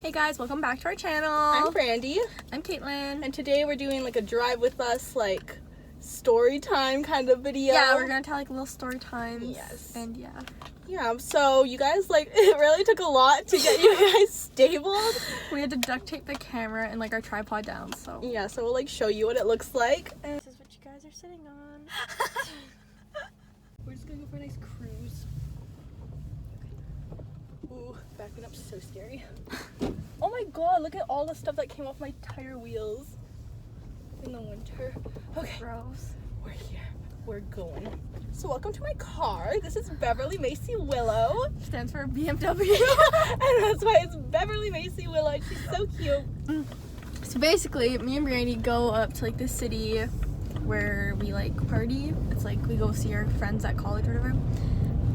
Hey guys, welcome back to our channel. I'm Brandy. I'm Caitlin. And today we're doing like a drive with us, like story time kind of video. Yeah, we're gonna tell like little story times. Yes. And yeah. Yeah, so you guys, like, it really took a lot to get you guys stabled. We had to duct tape the camera and like our tripod down, so. Yeah, so we'll like show you what it looks like. And This is what you guys are sitting on. we're just gonna go for a nice cruise. Ooh, backing up, so scary. Oh my god, look at all the stuff that came off my tire wheels in the winter. Okay, Gross. we're here. We're going. So welcome to my car. This is Beverly Macy Willow. Stands for BMW. And that's why it's Beverly Macy Willow. And she's so cute. So basically, me and Brandy go up to like this city where we like party. It's like we go see our friends at college or whatever.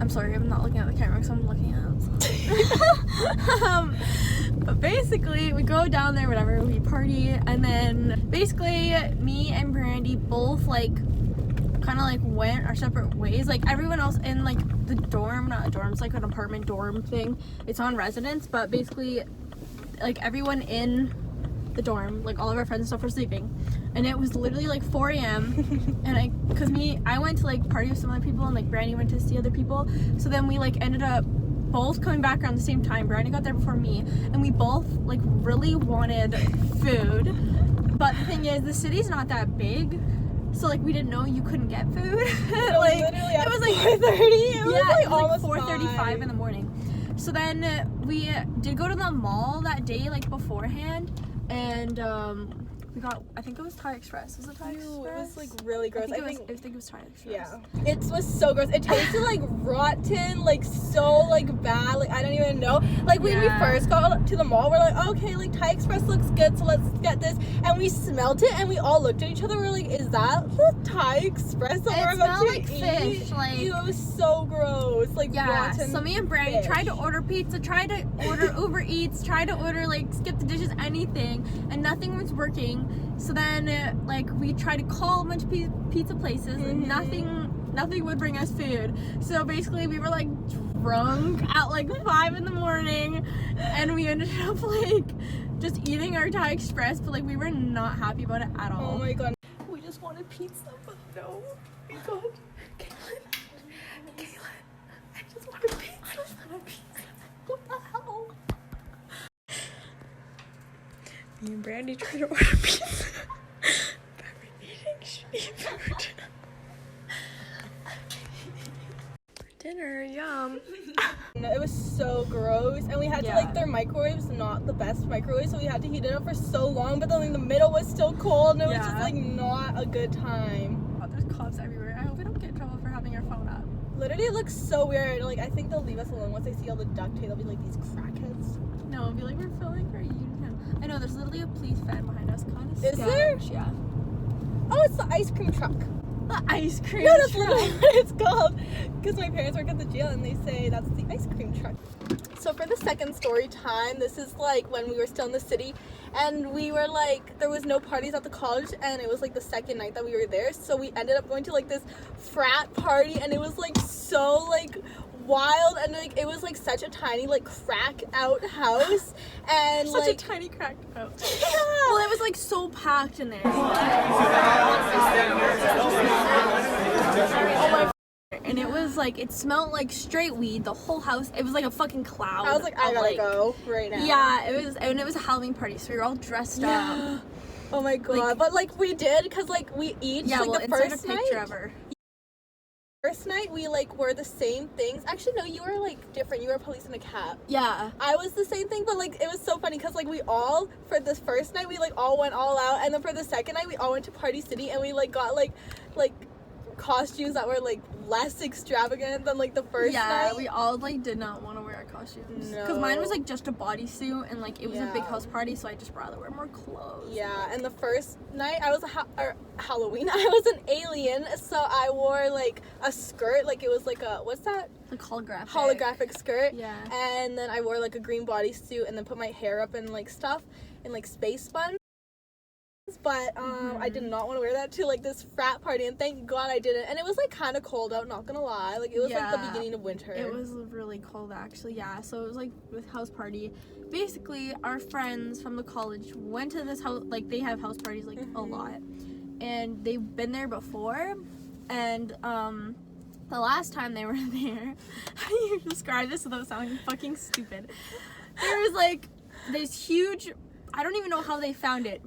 I'm sorry, I'm not looking at the camera because I'm looking at it. But basically, we go down there, whatever, we party, and then basically me and Brandy both like kind of like went our separate ways. Like everyone else in like the dorm, not a dorm, it's like an apartment dorm thing. It's on residence, but basically like everyone in the dorm, like all of our friends and stuff were sleeping. And it was literally like 4 a.m. and I went to like party with some other people and like Brandy went to see other people. So then we like ended up both coming back around the same time. Brandy got there before me and we both like really wanted food. But the thing is, the city's not that big. So like we didn't know you couldn't get food. Like it was like 4:30. It was like almost 4:35 in the morning. So then we did go to the mall that day like beforehand and we got, I think it was Thai Express. Was it Thai Express? It was like really gross. I think it was Thai Express. Yeah. It was so gross. It tasted like rotten, like so like bad. Like I don't even know. Like when we first got to the mall, we're like, okay, like Thai Express looks good, so let's get this. And we smelled it and we all looked at each other. We're like, is that the Thai Express that we're about to like eat? Fish, like Ew, it was so gross. Like rotten. So me and Brandy fish. tried to order pizza, tried to order Uber Eats, tried to order like skip the dishes, anything, and nothing was working. So then like we tried to call a bunch of pizza places and nothing would bring us food. So basically we were like drunk at like 5 in the morning and we ended up like just eating our Thai Express, but like we were not happy about it at all. Oh my god. We just wanted pizza, but no. Oh my god. Caitlin, I just wanted pizza. What the hell? Me and Brandy tried to order pizza. But we're eating shitty food. Dinner, yum. It was so gross, and we had to like, their microwaves not the best microwave, so we had to heat it up for so long, but then like, the middle was still cold and it was just like not a good time. Oh, there's cops everywhere. I hope we don't get in trouble for having our phone up. Literally it looks so weird. Like I think they'll leave us alone once they see all the duct tape. They'll be like, these crackheads. No, it'll be like, we're filming for YouTube. I know, there's literally a police van behind us. Kind of Is there? Yeah. Oh, it's the ice cream truck. The ice cream No, that's truck. literally what it's called. Because my parents work at the jail and they say that's the ice cream truck. So for the second story time, this is like when we were still in the city and we were like, there was no parties at the college and it was like the second night that we were there. So we ended up going to like this frat party and it was like so like wild and like it was like such a tiny like crack out house and Such like a tiny crack out. yeah. Well, it was like so packed in there. Oh my. And it was like, it smelled like straight weed, the whole house. It was like a fucking cloud. I was like, I gotta go right now. Yeah, it was a Halloween party, so we were all dressed up. Oh my god, like, but like we did, cause like we each like we'll the insert first a picture of her. First night we like wore the same things. Actually no, you were like different. You were a police in a cap. Yeah. I was the same thing, but like it was so funny because like we all, for this first night we like all went all out, and then for the second night we all went to Party City and we like got like costumes that were like less extravagant than like the first night. Yeah, we all like did not want to wear our costumes. No. Because mine was like just a bodysuit and like it was a big house party, so I just rather wear more clothes. Yeah, and the first night I was Halloween, I was an alien, so I wore like a skirt, like it was like a, what's that? Like holographic skirt. Yeah. And then I wore like a green bodysuit and then put my hair up and like stuff in like space buns. But I did not want to wear that to like this frat party, and thank God I didn't. And it was like kind of cold out, not gonna lie. Like it was like the beginning of winter. It was really cold actually, yeah. So it was like this house party. Basically, our friends from the college went to this house. Like they have house parties like a lot, and they've been there before. And the last time they were there, how do you describe this without sounding fucking stupid? There was like this huge, I don't even know how they found it.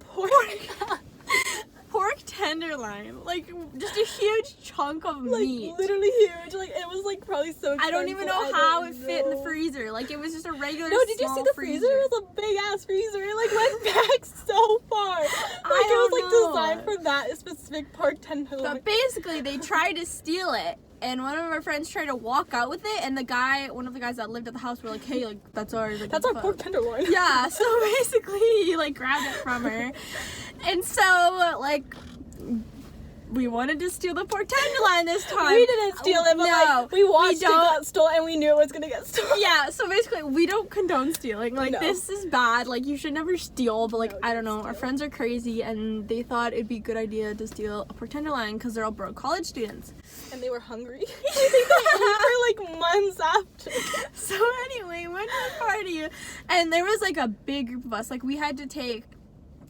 Pork tenderloin, like just a huge chunk of meat. Like literally huge. Like it was like probably so expensive. I don't even know how it fit in the freezer. Like it was just a regular. No, did you see the freezer? It was a big ass freezer. It like went back so far. Like it was like designed for that specific pork tenderloin. But basically, they tried to steal it. And one of our friends tried to walk out with it, and one of the guys that lived at the house were like, hey, like, that's ours. Like, that's our pork tenderloin. Yeah, so basically, he, like, grabbed it from her. And so, like, we wanted to steal the pork tenderloin this time. We didn't steal it, but, like, we watched it got stolen, and we knew it was gonna get stolen. Yeah, so basically, we don't condone stealing. Like, this is bad. Like, you should never steal, but, like, I don't know. Our friends are crazy, and they thought it'd be a good idea to steal a pork tenderloin because they're all broke college students. And they were hungry. I think they ate for like months after. So anyway, we went to the party, and there was like a big group of us. Like we had to take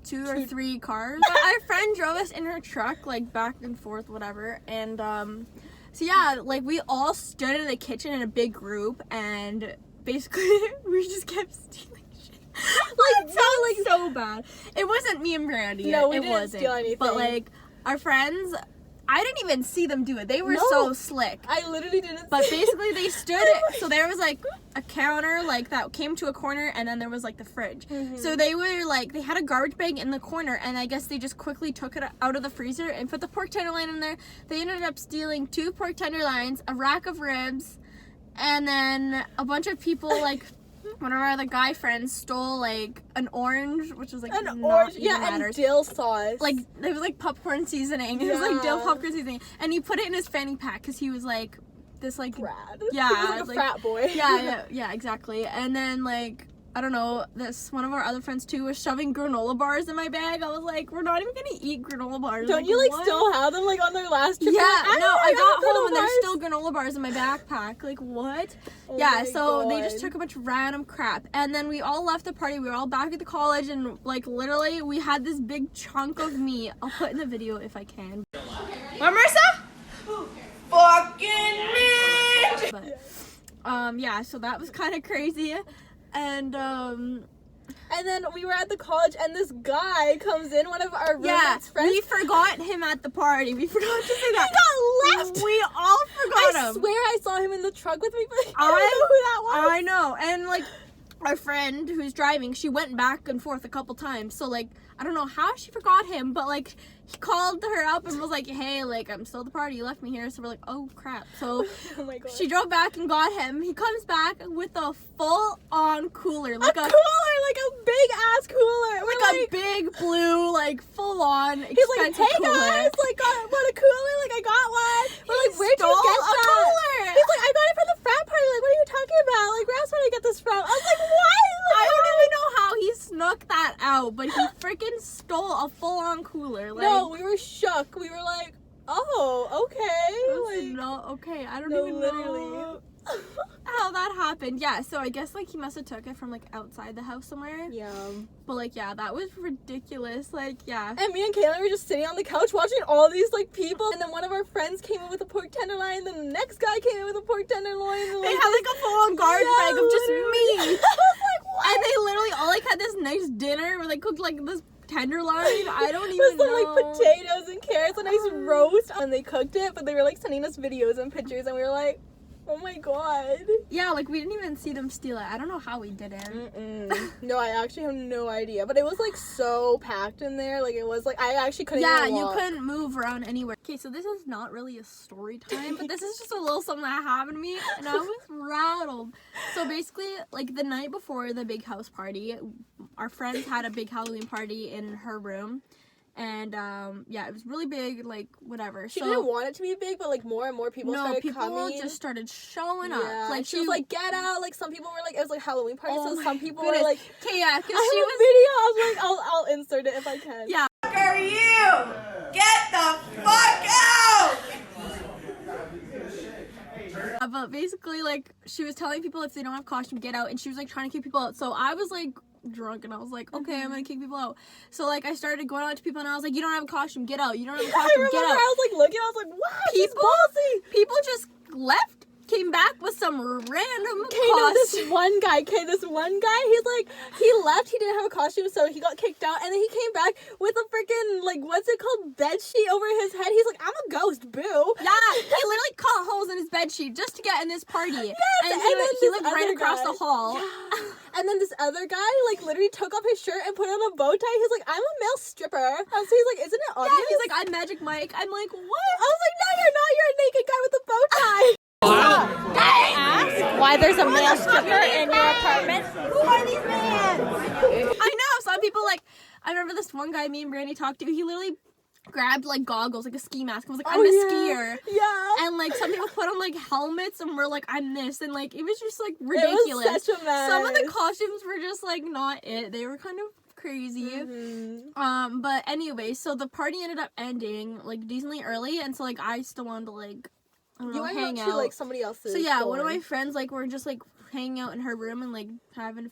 two or three cars. But our friend drove us in her truck, like back and forth, whatever. And so yeah, like we all stood in the kitchen in a big group, and basically we just kept stealing shit. Like it sounds like so bad. It wasn't me and Brandy. No, we it didn't wasn't. steal anything. But like our friends, I didn't even see them do it. They were so slick. I literally didn't. But basically, they stood it. So there was like a counter, like that came to a corner, and then there was like the fridge. So they were like, they had a garbage bag in the corner, and I guess they just quickly took it out of the freezer and put the pork tenderloin in there. They ended up stealing 2 pork tenderloins, a rack of ribs, and then a bunch of people like. One of our other guy friends stole like an orange, which was like an orange, and dill sauce. Like it was like popcorn seasoning. It was like dill popcorn seasoning, and he put it in his fanny pack because he was like this like Brad. Yeah, he was like a frat boy. Yeah, exactly. And then like I don't know, this one of our other friends too was shoving granola bars in my bag. I was like, we're not even gonna eat granola bars. Don't you like still have them like on their last trip? Yeah, I got home and there's still granola bars in my backpack. Like what? Oh yeah, so they just took a bunch of random crap, and then we all left the party. We were all back at the college, and like literally we had this big chunk of meat. I'll put in the video if I can. What, Marissa? Fucking meat! But yeah, so that was kind of crazy. And then we were at the college, and this guy comes in, one of our roommate's friends. We forgot him at the party. We forgot to say that. He got left. We all forgot him. I swear I saw him in the truck with me, but I don't know who that was. I know, and like our friend who's driving, she went back and forth a couple times. So like I don't know how she forgot him, but like he called her up and was like, hey, like I'm still at the party, you left me here. So we're like, oh crap. So oh my God. She drove back and got him. He comes back with a full-on cooler, like a cooler, like a big ass cooler, like a big blue, like full-on expensive he's like, hey cooler. guys, like want a cooler? Like I got one. We're like, where'd you get that? Cooler. He's like, I got it from the frat party. Like, what are you talking about? Like, where else would I get this from? I was like, what? Like, I don't even know how he snuck that out, but he freaking stole a full-on cooler. Like, no, we were shook. We were like, oh, okay. Like, no, okay. I don't no, even know how that happened. Yeah, so I guess like he must have took it from like outside the house somewhere. Yeah. But like yeah, that was ridiculous. Like yeah. And me and Kayla were just sitting on the couch watching all these like people, and then one of our friends came in with a pork tenderloin, and then the next guy came in with a pork tenderloin. And, they had like a full-on garbage bag of just meat. I was like, what? And they literally all like had this nice dinner where they cooked like this tenderloin. I don't even with some know. like potatoes and carrots, a nice roast, and they cooked it. But they were like sending us videos and pictures, and we were like, oh my God. Yeah, like we didn't even see them steal it. I don't know how we didn't. No, I actually have no idea. But it was like so packed in there. Like it was like I actually couldn't even walk. You couldn't move around anywhere. Okay, so this is not really a story time, but this is just a little something that happened to me, and I was rattled. So basically, like the night before the big house party, our friends had a big Halloween party in her room. And yeah, it was really big, like whatever. She didn't want it to be big, but like more and more people started coming. People just started showing up. Like she was like, get out. Like some people were like, it was like Halloween party, so some people were like, okay, yeah, because I have a video. I was like, I'll insert it if I can. Yeah. are you? Get the fuck out! But basically, like, she was telling people if they don't have costume, get out, and she was like trying to kick people out. So I was like drunk, and I was like, okay, I'm gonna kick people out. So like I started going out to people, and I was like, you don't have a costume, get out. You don't have a costume, get out. I was like looking, I was like, wow, she's ballsy. People just left, came back with some random No, this costume. one guy, he's like, he left, he didn't have a costume, so he got kicked out, and then he came back with a freaking, like, what's it called, bed sheet over his head. He's like, I'm a ghost, boo. Yeah, he literally cut holes in his bed sheet just to get in this party. Yes, and then he this lived right other across guy. the hall. Yeah. And then this other guy, like, literally took off his shirt and put on a bow tie. He's like, I'm a male stripper. And so he's like, isn't it obvious? Yeah, he's like, I'm Magic Mike. I'm like, what? I was like, no, you're not. You're a naked guy with a bow tie. Ask why there's a male stripper in your apartment. Who are these men? I know. Some people, like, I remember this one guy me and Brandy talked to, he literally grabbed, like, goggles, like a ski mask. I was like, I'm a skier. Yeah. And, like, some people put on, like, helmets and were like, I'm this. And, like, it was just, like, ridiculous. It was such a mess. Some of the costumes were just, like, not it. They were kind of crazy. Mm-hmm. But anyway, so the party ended up ending, like, decently early. And so, like, I still wanted to, like, I don't know, You went hang out out. to, like, somebody else's So yeah, one of dorm. my friends, like, were just, like, hanging out in her room and, like, having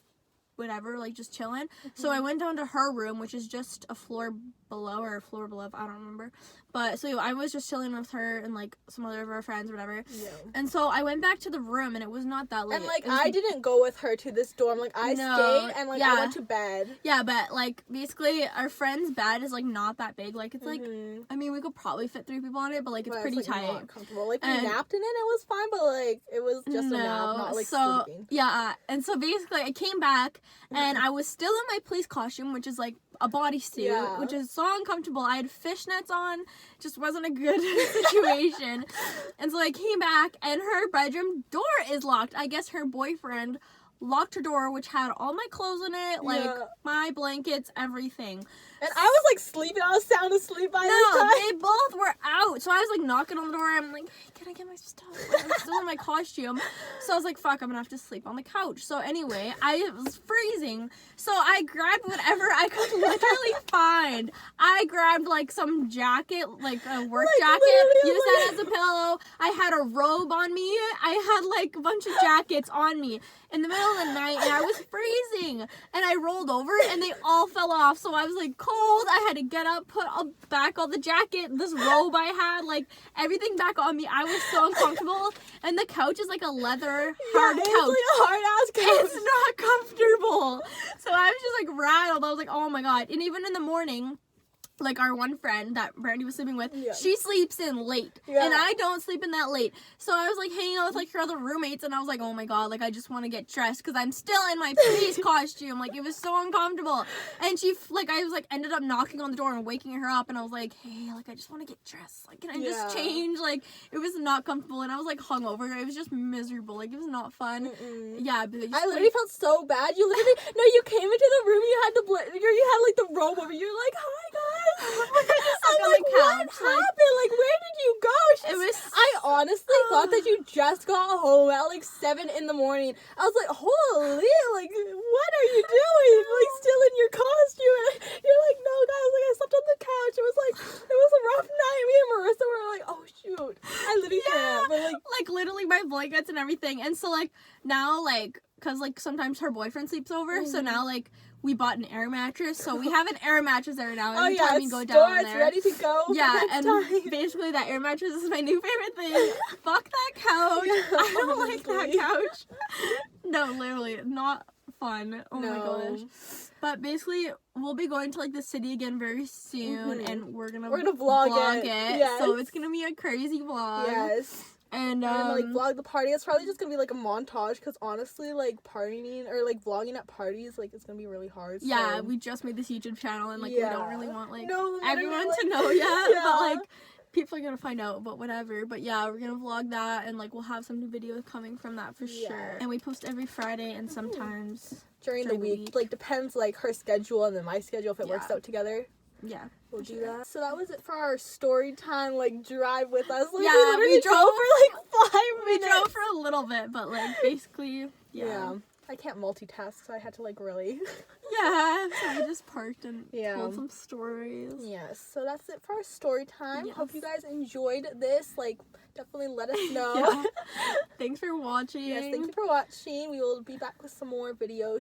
whatever, like, just chilling. So I went down to her room, which is just a floor below or a floor above, I don't remember. But so I was just chilling with her and, like, some other of our friends or whatever. Yeah. And so I went back to the room and it was not that late. And, like, It was- I didn't go with her to this dorm. Like, I No, stayed and, like, I yeah. went to bed. Yeah, but, like, basically our friend's bed is, like, not that big. Like, it's, like, Mhm. I mean, we could probably fit 3 people on it, but, like, it's But pretty like, tight. Not comfortable. Like, we And- napped in it, it was fine, but, like, it was just a nap, not, like, so sleeping. yeah, and so basically I came back and I was still in my police costume, which is like a bodysuit, Yeah. which is so uncomfortable. I had fishnets on, just wasn't a good situation. And so I came back and her bedroom door is locked. I guess her boyfriend locked her door, which had all my clothes in it, like Yeah. my blankets, everything. And I was, like, sleeping. I was sound asleep by this No, time. they both were out. So I was like knocking on the door. I'm like, hey, can I get my stuff? Like, I'm still in my costume. So I was like, fuck, I'm gonna have to sleep on the couch. So anyway, I was freezing. So I grabbed whatever I could literally find. I grabbed like some jacket, like a work Like, jacket, literally, used that as a pillow. I had a robe on me. I had like a bunch of jackets on me in the middle of the night and I was freezing. And I rolled over and they all fell off. So I was like cold. I had to get up, put back all the jacket, this robe I had, like everything back on me. I was so uncomfortable. And the couch is like a leather hard It's couch. like a hard-ass couch. It's not comfortable. So I was just like rattled. I was like, oh my god. And even in the morning, like our one friend that Brandy was sleeping with, Yeah. she sleeps in late. Yeah. And I don't sleep in that late. So I was like hanging out with like her other roommates and I was like, oh my god, like I just want to get dressed because I'm still in my police costume. Like it was so uncomfortable. And she like I was like ended up knocking on the door and waking her up and I was like, hey, like I just want to get dressed. Like can I just Yeah. change? Like it was not comfortable and I was like hungover. It was just miserable. Like it was not fun. Yeah, but I literally felt so bad. You literally, no, you came into the room, you had you had like the robe over, you're like, hi guys. I'm on like, the what couch, happened? like- Like, where did you go? It was I honestly thought that you just got home at like 7 in the morning. I was like, holy, like, what are you doing? Like, still in your costume? And you're like, no, guys, like, I slept on the couch. It was a rough night. Me and Marissa were like, oh shoot, I literally can't. But like, literally my blankets and everything. And so like now like because like sometimes her boyfriend sleeps over, so now like we bought an air mattress, so we have an air mattress there now. oh Every yeah, time we it's go stored, down it's there. ready to go. for Yeah, next and time. basically that air mattress is my new favorite thing. Fuck that couch. I don't like that honestly. couch. No, literally not fun. Oh my No. gosh. But basically, we'll be going to like the city again very soon, and we're gonna vlog it. Yes. So it's gonna be a crazy vlog. Yes. And And like vlog the party. It's probably just gonna be like a montage because honestly, like partying or like vlogging at parties, like it's gonna be really hard. yeah, so. we just made this YouTube channel, and like we don't really want like No, everyone like, to know yet, yeah. but like people are gonna find out, but whatever. But yeah, we're gonna vlog that, and like we'll have some new videos coming from that for Yeah. sure. And we post every Friday and sometimes during the week. Like depends like her schedule and then my schedule if it works Yeah. out together. yeah. We'll do that. So that was it for our story time like drive with us. Like, Yeah, we literally we drove drove- for like 5 We minutes. drove for a little bit, but like basically, yeah. I I can't multitask, so I had to like really. Yeah, so we just parked and Yeah. told some stories. Yes, so that's it for our story time. Yes. Hope you guys enjoyed this. Like, definitely let us know. Yeah. Thanks for watching. Yes, thank you for watching. We will be back with some more videos.